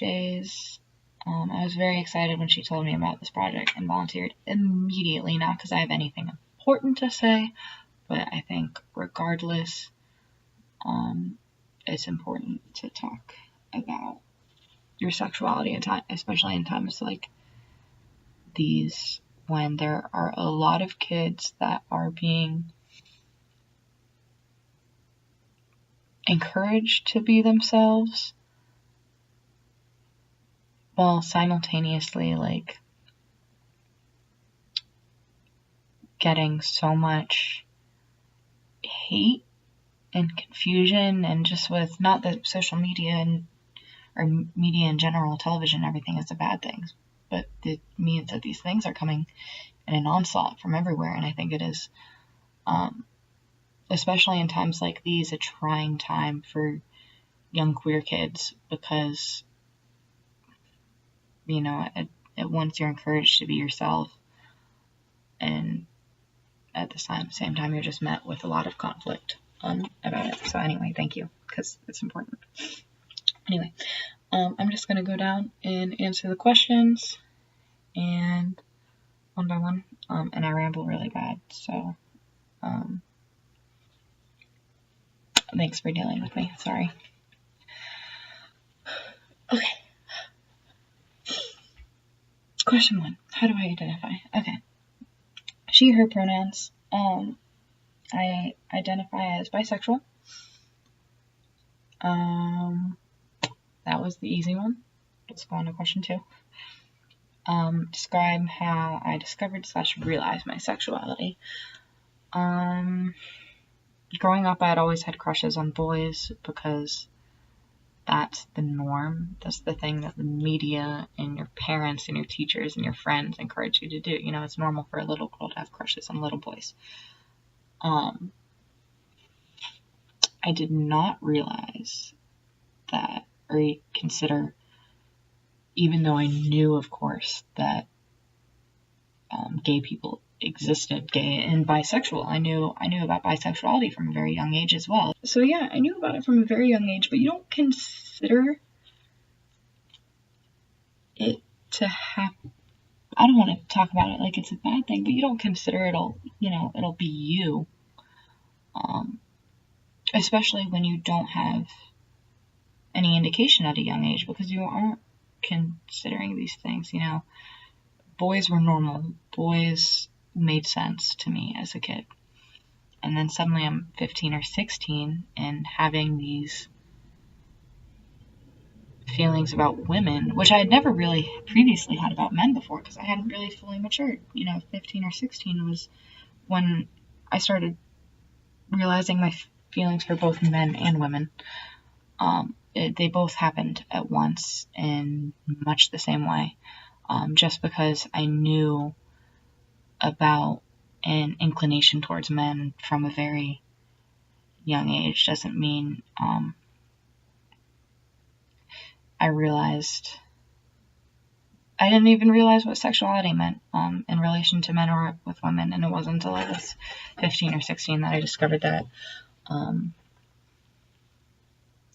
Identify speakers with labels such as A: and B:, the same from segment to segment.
A: Shay's. I was very excited when she told me about this project and volunteered immediately, not because I have anything important to say, but I think regardless, it's important to talk about your sexuality, especially in times like these when there are a lot of kids that are being encouraged to be themselves while simultaneously like getting so much hate and confusion, and just with not that social media and or media in general, television, everything is a bad thing, but it means that these things are coming in an onslaught from everywhere. And I think it is, especially in times like these, a trying time for young queer kids, because, you know, at once you're encouraged to be yourself, and at the same time you're just met with a lot of conflict about it. So anyway, thank you, because it's important. Anyway, I'm just going to go down and answer the questions, and one by one, and I ramble really bad, so thanks for dealing with me. Sorry. Okay. Question 1. How do I identify? Okay. She, her pronouns. I identify as bisexual. That was the easy one. Let's go on to question 2. Describe how I discovered / realized my sexuality. Growing up, I had always had crushes on boys because that's the norm. That's the thing that the media and your parents and your teachers and your friends encourage you to do. You know, it's normal for a little girl to have crushes on little boys. I did not realize that, or consider, even though I knew, of course, that gay people existed, gay and bisexual. I knew about bisexuality from a very young age as well. So yeah, I knew about it from a very young age, but you don't consider it to happen. I don't want to talk about it like it's a bad thing, but you don't consider it'll be you. Especially when you don't have any indication at a young age, because you aren't considering these things, you know. Boys were normal. Boys made sense to me as a kid. And then suddenly I'm 15 or 16 and having these feelings about women, which I had never really previously had about men before, because I hadn't really fully matured. You know, 15 or 16 was when I started realizing my feelings for both men and women. They both happened at once in much the same way. Just because I knew about an inclination towards men from a very young age doesn't mean I didn't even realize what sexuality meant in relation to men or with women, and it wasn't until I was 15 or 16 that I discovered that.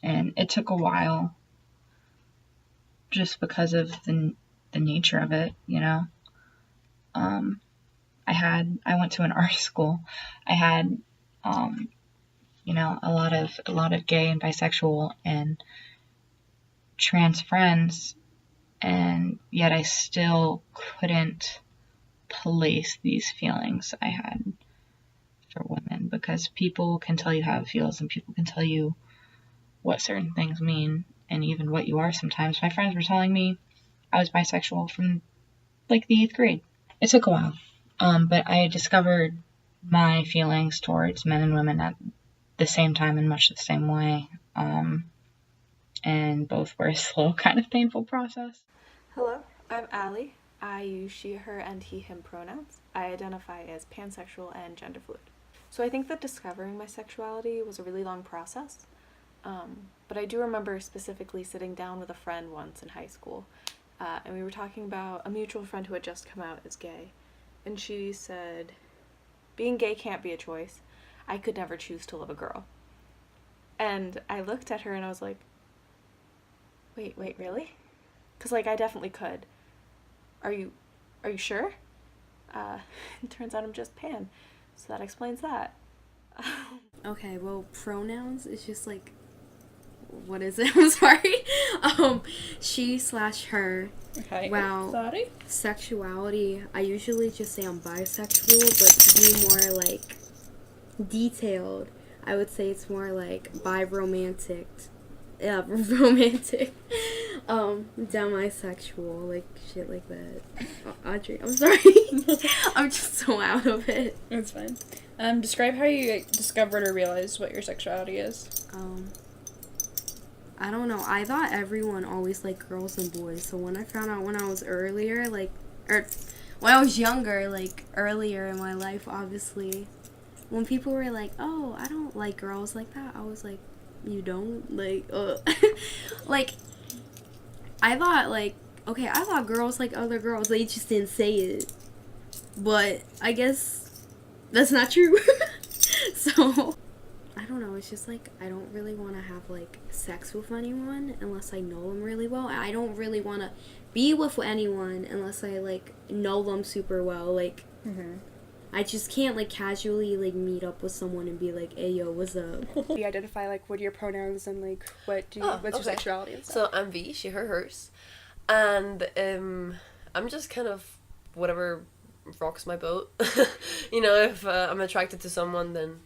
A: And it took a while just because of the nature of it, you know. I went to an art school. I had, you know, a lot of gay and bisexual and trans friends, and yet I still couldn't place these feelings I had for women, because people can tell you how it feels, and people can tell you what certain things mean, and even what you are sometimes. My friends were telling me I was bisexual from like the 8th grade. It took a while, but I discovered my feelings towards men and women at the same time in much the same way, and both were a slow, kind of painful process.
B: Hello, I'm Allie. I use she, her, and he, him pronouns. I identify as pansexual and gender fluid. So I think that discovering my sexuality was a really long process. But I do remember specifically sitting down with a friend once in high school, and we were talking about a mutual friend who had just come out as gay. And she said, being gay can't be a choice. I could never choose to love a girl. And I looked at her and I was like, wait, really? Because, like, I definitely could. Are you sure? It turns out I'm just pan. So that explains that.
C: Okay, well, pronouns is just like, what is it? I'm sorry. She slash her.
D: Okay.
C: Wow.
D: Sorry.
C: Sexuality, I usually just say I'm bisexual, but to be more like detailed, I would say it's more like bi-romantic. Yeah, romantic. Demisexual, like shit like that. Audrey, I'm sorry. I'm just so out of it.
D: That's fine. Describe how you discovered or realized what your sexuality is.
C: I don't know. I thought everyone always liked girls and boys. So when I found out when I was earlier, when I was younger, like earlier in my life, obviously, when people were like, "Oh, I don't like girls like that," I was like, "You don't like?" Like, I thought girls like other girls. They just didn't say it. But I guess that's not true. So I don't know, it's just like I don't really want to have like sex with anyone unless I know them really well. I don't really want to be with anyone unless I like know them super well. Like I just can't like casually like meet up with someone and be like, "Hey yo, what's up?"
E: You identify like what are your pronouns and like what's your sexuality and stuff.
F: So I'm V, she, her, hers, and I'm just kind of whatever rocks my boat. You know, if I'm attracted to someone, then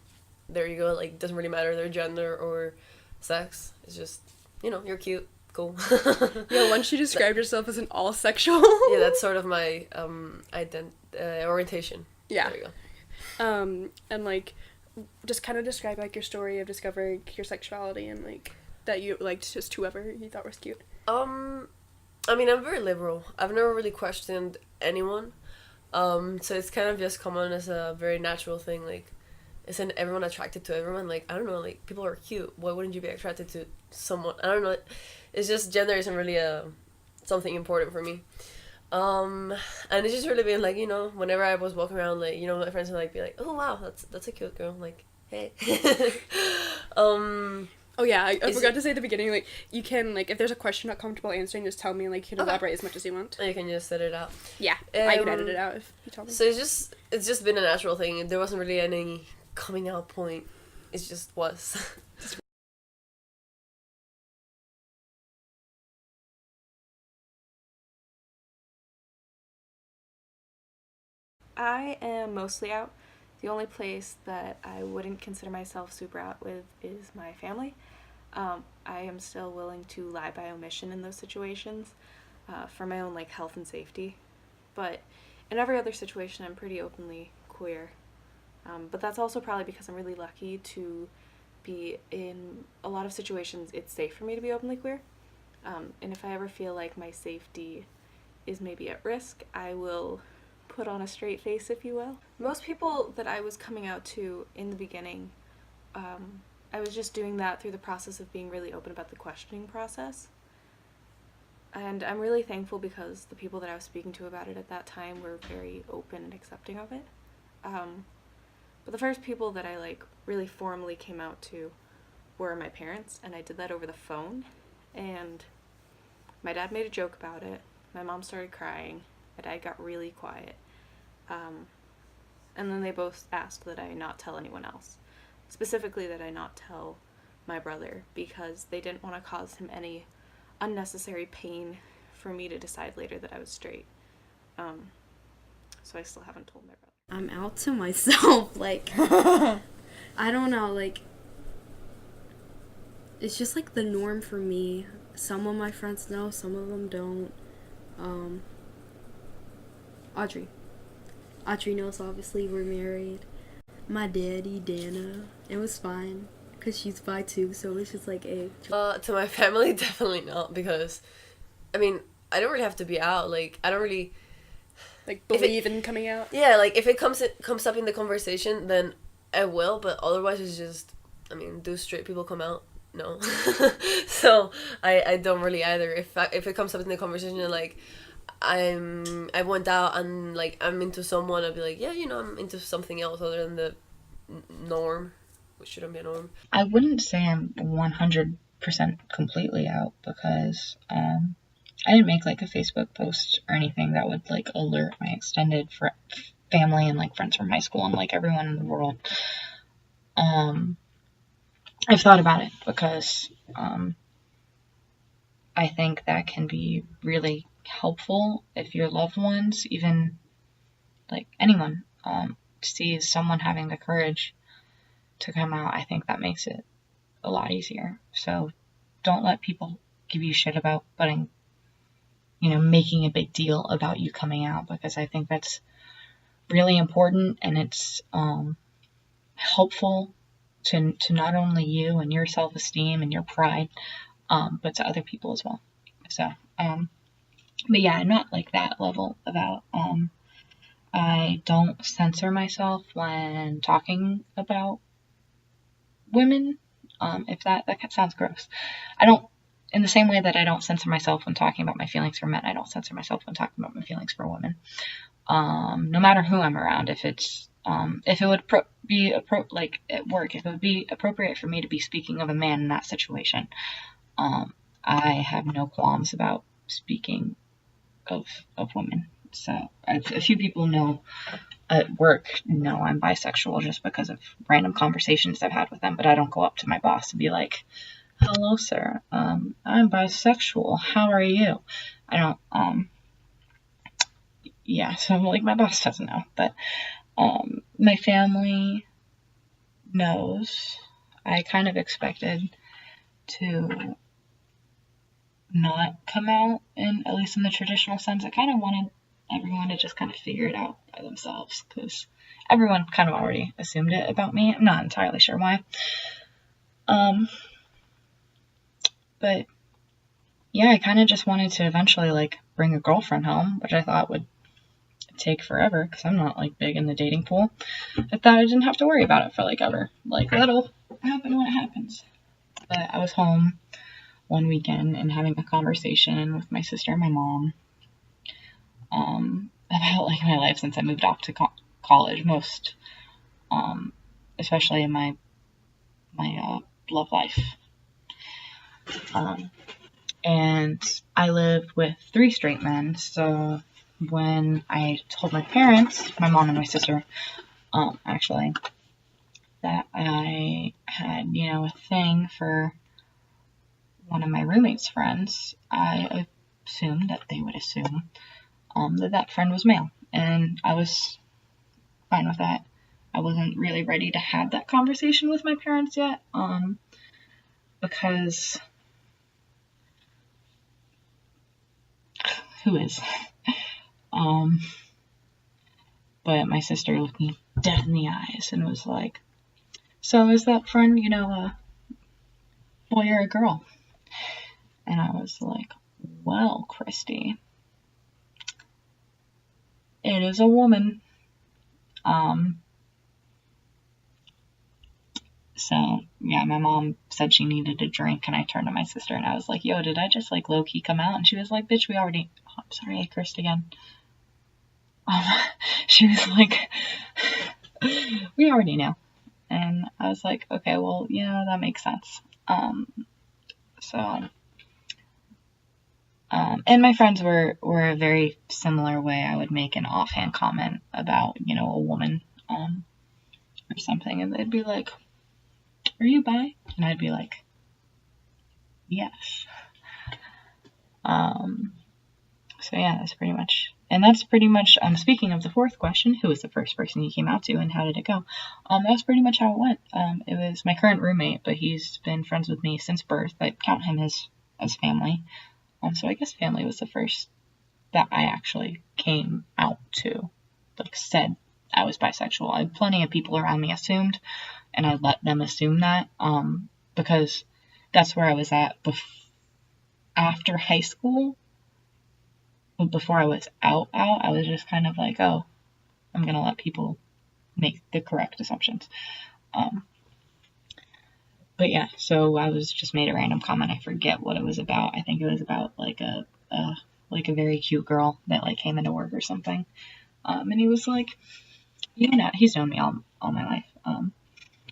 F: there you go. Like, doesn't really matter their gender or sex. It's just, you know, you're cute, cool.
E: Yeah, once you described yourself as an all sexual.
F: Yeah, that's sort of my orientation.
E: Yeah.
F: There you go.
E: And like just kind of describe like your story of discovering your sexuality and like that you liked just whoever you thought was cute.
F: I mean, I'm very liberal. I've never really questioned anyone. So it's kind of just come on as a very natural thing. Like, isn't everyone attracted to everyone? Like, I don't know, like, people are cute. Why wouldn't you be attracted to someone? I don't know. It's just gender isn't really something important for me. And it's just really been like, you know, whenever I was walking around, like, you know, my friends would like be like, "Oh wow, that's a cute girl." I'm like, hey.
E: Oh yeah, I forgot to say at the beginning, like, you can, like, if there's a question not comfortable answering, just tell me, and, like, you can elaborate as much as you want.
F: You can just set it out.
E: Yeah, I could edit it out if you told me.
F: So it's just been a natural thing. There wasn't really any coming out point. It just was.
B: I am mostly out. The only place that I wouldn't consider myself super out with is my family. I am still willing to lie by omission in those situations for my own like health and safety. But in every other situation, I'm pretty openly queer. But that's also probably because I'm really lucky to be in a lot of situations. It's safe for me to be openly queer. And if I ever feel like my safety is maybe at risk, I will put on a straight face, if you will. Most people that I was coming out to in the beginning, I was just doing that through the process of being really open about the questioning process. And I'm really thankful because the people that I was speaking to about it at that time were very open and accepting of it. But the first people that I like really formally came out to were my parents, and I did that over the phone. And my dad made a joke about it. My mom started crying. My dad got really quiet. And then they both asked that I not tell anyone else. Specifically that I not tell my brother because they didn't want to cause him any unnecessary pain for me to decide later that I was straight. So I still haven't told my brother.
C: I'm out to myself, like, I don't know, like, it's just, like, the norm for me. Some of my friends know, some of them don't. Audrey knows, obviously, we're married. My daddy, Dana, it was fine, because she's bi too, so it's just, like, hey.
F: To my family, definitely not, because, I mean, I don't really have to be out, like, I don't really...
E: Like, believe in coming out?
F: Yeah, like, if it comes up in the conversation, then I will, but otherwise it's just, I mean, do straight people come out? No. So, I don't really either. If it comes up in the conversation and, like, I went out and, like, I'm into someone, I'll be like, yeah, you know, I'm into something else other than the norm, which shouldn't be a norm.
A: I wouldn't say I'm 100% completely out because I didn't make like a Facebook post or anything that would like alert my extended family and like friends from high school and like everyone in the world. I've thought about it because I think that can be really helpful if your loved ones, even like anyone, sees someone having the courage to come out. I think that makes it a lot easier. So don't let people give you shit about making a big deal about you coming out, because I think that's really important, and it's helpful to not only you and your self-esteem and your pride, but to other people as well. So, but yeah, I'm not like that level about, I don't censor myself when talking about women, if that sounds gross. I don't, in the same way that I don't censor myself when talking about my feelings for men, I don't censor myself when talking about my feelings for women. No matter who I'm around, if it would be like at work, if it would be appropriate for me to be speaking of a man in that situation, I have no qualms about speaking of women. So a few people know at work know I'm bisexual just because of random conversations I've had with them, but I don't go up to my boss and be like, "Hello, sir. I'm bisexual. How are you?" I don't. Yeah. So like my boss doesn't know, but my family knows. I kind of expected to not come out, at least in the traditional sense. I kind of wanted everyone to just kind of figure it out by themselves, because everyone kind of already assumed it about me. I'm not entirely sure why. But yeah, I kind of just wanted to eventually like bring a girlfriend home, which I thought would take forever because I'm not like big in the dating pool. I thought I didn't have to worry about it for like ever. Like, that'll happen when it happens. But I was home one weekend and having a conversation with my sister and my mom about like my life since I moved off to college. Most, especially in my love life. And I lived with 3 straight men, so when I told my parents, my mom and my sister, actually, that I had, a thing for one of my roommate's friends, I assumed that they would assume that friend was male, and I was fine with that. I wasn't really ready to have that conversation with my parents yet, because who is? But my sister looked me dead in the eyes and was like, "So is that friend, a boy or a girl?" And I was like, "Well, Christy, it is a woman." So yeah, my mom said she needed a drink, and I turned to my sister and I was like, "Yo, did I just like low-key come out?" And she was like, "Bitch, we already," oh, I'm sorry, I cursed again. She was like, "We already know." And I was like, "Okay, well, that makes sense." And my friends were a very similar way. I would make an offhand comment about, a woman, or something, and they'd be like, "Are you bi?" And I'd be like, "Yes." So yeah, that's pretty much, speaking of the 4th question, who was the first person you came out to and how did it go? That was pretty much how it went. It was my current roommate, but he's been friends with me since birth. I count him as family. So I guess family was the first that I actually came out to, like said I was bisexual. I had plenty of people around me assumed, and I let them assume that, because that's where I was at after high school. But before I was out, I was just kind of like, oh, I'm going to let people make the correct assumptions. But yeah, so I was just made a random comment. I forget what it was about. I think it was about like a very cute girl that like came into work or something. And he was like, he's known me all my life.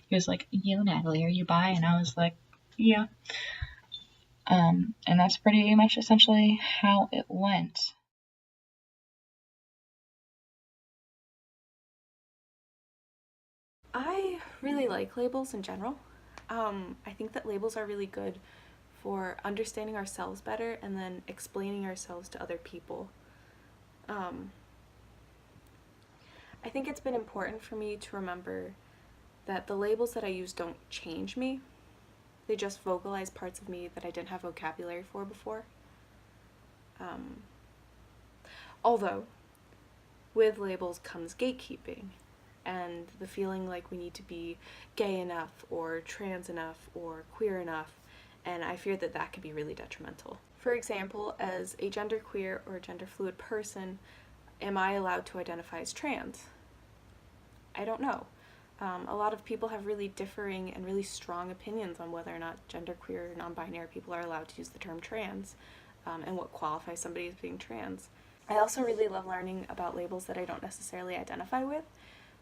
A: He was like, "You, Natalie, are you bi?" And I was like, "Yeah." And that's pretty much essentially how it went.
B: I really like labels in general. I think that labels are really good for understanding ourselves better and then explaining ourselves to other people. Um, I think it's been important for me to remember that the labels that I use don't change me. They just vocalize parts of me that I didn't have vocabulary for before. Um, Although, with labels comes gatekeeping and the feeling like we need to be gay enough or trans enough or queer enough, and I fear that that could be really detrimental. For example, as a genderqueer or gender fluid person, am I allowed to identify as trans? I don't know. A lot of people have really differing and really strong opinions on whether or not genderqueer or non-binary people are allowed to use the term trans, and what qualifies somebody as being trans. I also really love learning about labels that I don't necessarily identify with.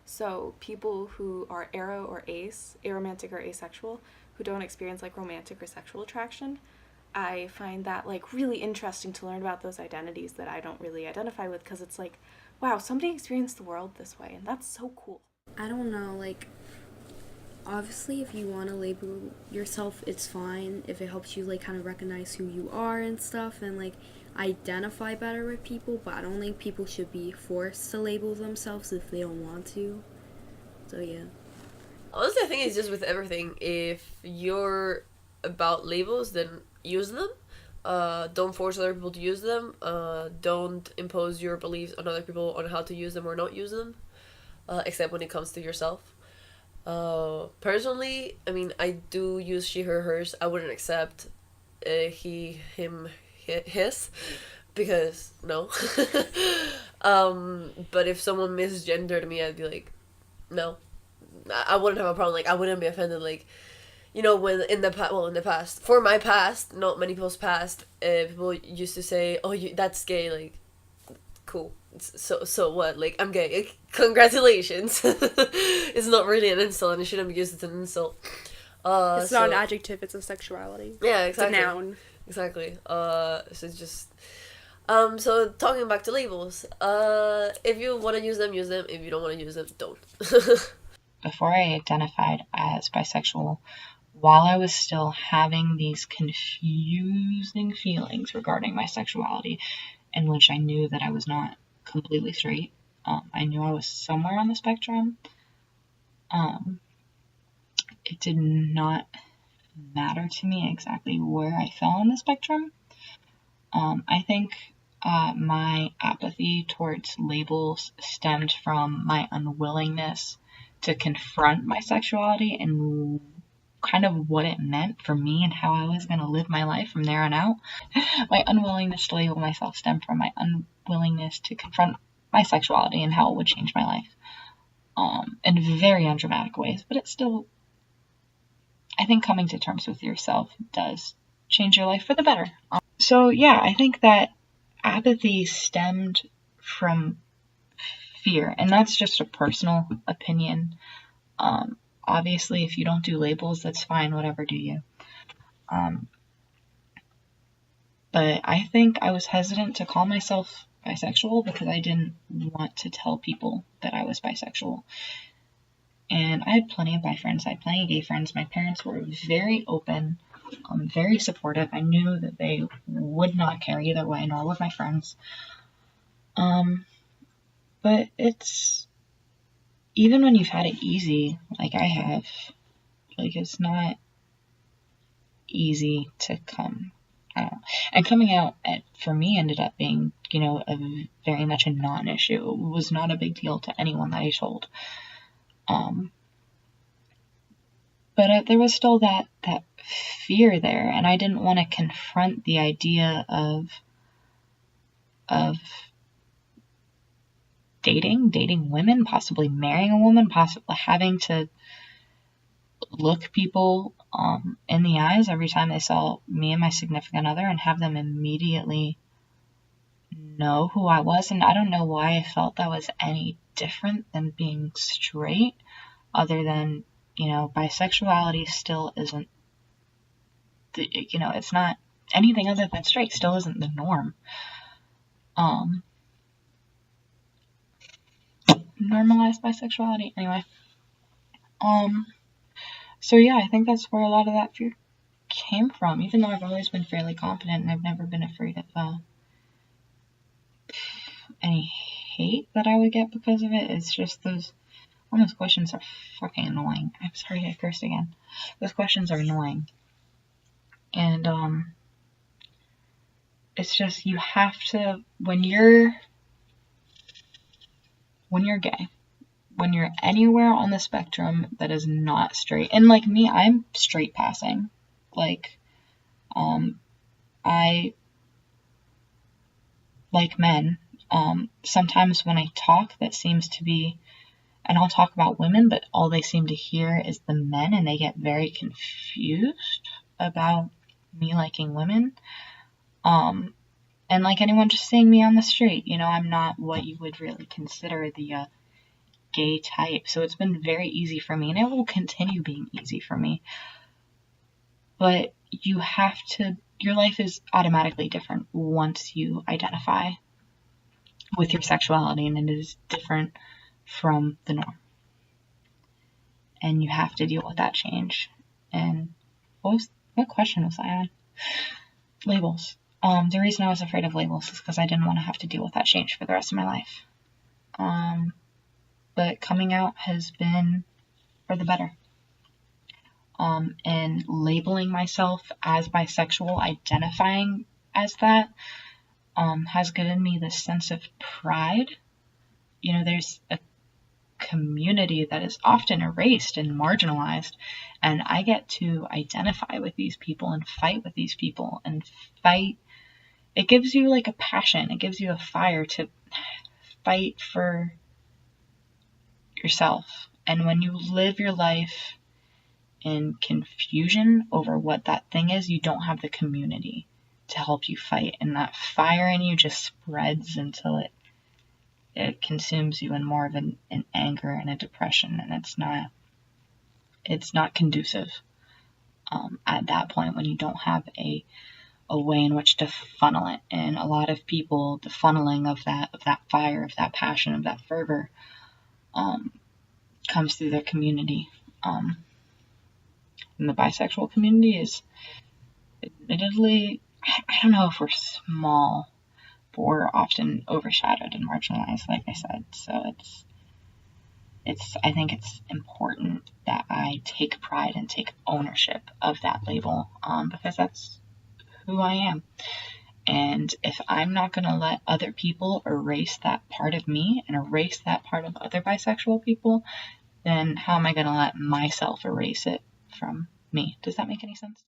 B: So people who are aro or ace, aromantic or asexual, who don't experience like romantic or sexual attraction, I find that like really interesting to learn about those identities that I don't really identify with, because it's like, wow, somebody experienced the world this way, and that's so cool.
C: I don't know, like, obviously if you want to label yourself, it's fine if it helps you, like, kind of recognize who you are and stuff and, like, identify better with people, but I don't think people should be forced to label themselves if they don't want to. So, yeah.
F: Honestly, I think it's just with everything. If you're about labels, then use them. Don't force other people to use them. Don't impose your beliefs on other people on how to use them or not use them, except when it comes to yourself. Personally, I mean, I do use she, her, hers. I wouldn't accept he, him, his, because no. But if someone misgendered me, I'd be like, no. I wouldn't have a problem. Like, I wouldn't be offended. Like, you know, when in the past, for my past, not many people's past, people used to say, "Oh, that's gay." Like, cool. So what? Like, I'm gay. Congratulations. It's not really an insult, and it shouldn't be used as an insult.
E: It's not an adjective, it's a sexuality.
F: Yeah, exactly.
E: It's a noun.
F: Exactly. So it's just. So talking back to labels. If you want to use them, use them. If you don't want to use them, don't.
A: Before I identified as bisexual, while I was still having these confusing feelings regarding my sexuality, in which I knew that I was not completely straight, I knew I was somewhere on the spectrum. It did not matter to me exactly where I fell on the spectrum. I think my apathy towards labels stemmed from my unwillingness to confront my sexuality and kind of what it meant for me and how I was going to live my life from there on out. My unwillingness to label myself stemmed from my unwillingness to confront my sexuality and how it would change my life in very undramatic ways. But it's still, I think coming to terms with yourself does change your life for the better. So yeah, I think that apathy stemmed from fear, and that's just a personal opinion. Obviously, if you don't do labels, that's fine, whatever, do you. But I think I was hesitant to call myself bisexual because I didn't want to tell people that I was bisexual. And I had plenty of bi friends, I had plenty of gay friends. My parents were very open, very supportive. I knew that they would not care either way, nor would my friends. But it's, even when you've had it easy, like I have, like it's not easy to come out. And coming out for me ended up being, very much a non-issue. It was not a big deal to anyone that I told. But there was still that fear there, and I didn't want to confront the idea of dating women, possibly marrying a woman, possibly having to look people in the eyes every time they saw me and my significant other and have them immediately know who I was. And I don't know why I felt that was any different than being straight, other than, bisexuality still isn't, it's not anything other than straight still isn't the norm. Normalized bisexuality, anyway. So yeah, I think that's where a lot of that fear came from, even though I've always been fairly confident and I've never been afraid of any hate that I would get because of it. It's just those questions are fucking annoying. I'm sorry I cursed again. Those questions are annoying. And it's just, you have to, when you're gay, when you're anywhere on the spectrum that is not straight, and like me, I'm straight passing. Like, I like men. Sometimes when I talk, that seems to be, and I'll talk about women, but all they seem to hear is the men, and they get very confused about me liking women. And like anyone just seeing me on the street, you know, I'm not what you would really consider the gay type. So it's been very easy for me, and it will continue being easy for me. But you have to, your life is automatically different once you identify with your sexuality, and it is different from the norm. And you have to deal with that change. And what question was I on? Labels. The reason I was afraid of labels is because I didn't want to have to deal with that change for the rest of my life. But coming out has been for the better. And labeling myself as bisexual, identifying as that, has given me this sense of pride. You know, there's a community that is often erased and marginalized, and I get to identify with these people and fight with these people and fight. It gives you like a passion. It gives you a fire to fight for yourself. And when you live your life in confusion over what that thing is, you don't have the community to help you fight. And that fire in you just spreads until it consumes you in more of an anger and a depression. And it's not conducive at that point when you don't have a way in which to funnel it. And a lot of people, the funneling of that fire, of that passion, of that fervor, comes through their community. And the bisexual community is admittedly, I don't know if we're small, but we're often overshadowed and marginalized, like I said. So I think it's important that I take pride and take ownership of that label, because that's who I am. And if I'm not going to let other people erase that part of me and erase that part of other bisexual people, then how am I going to let myself erase it from me? Does that make any sense?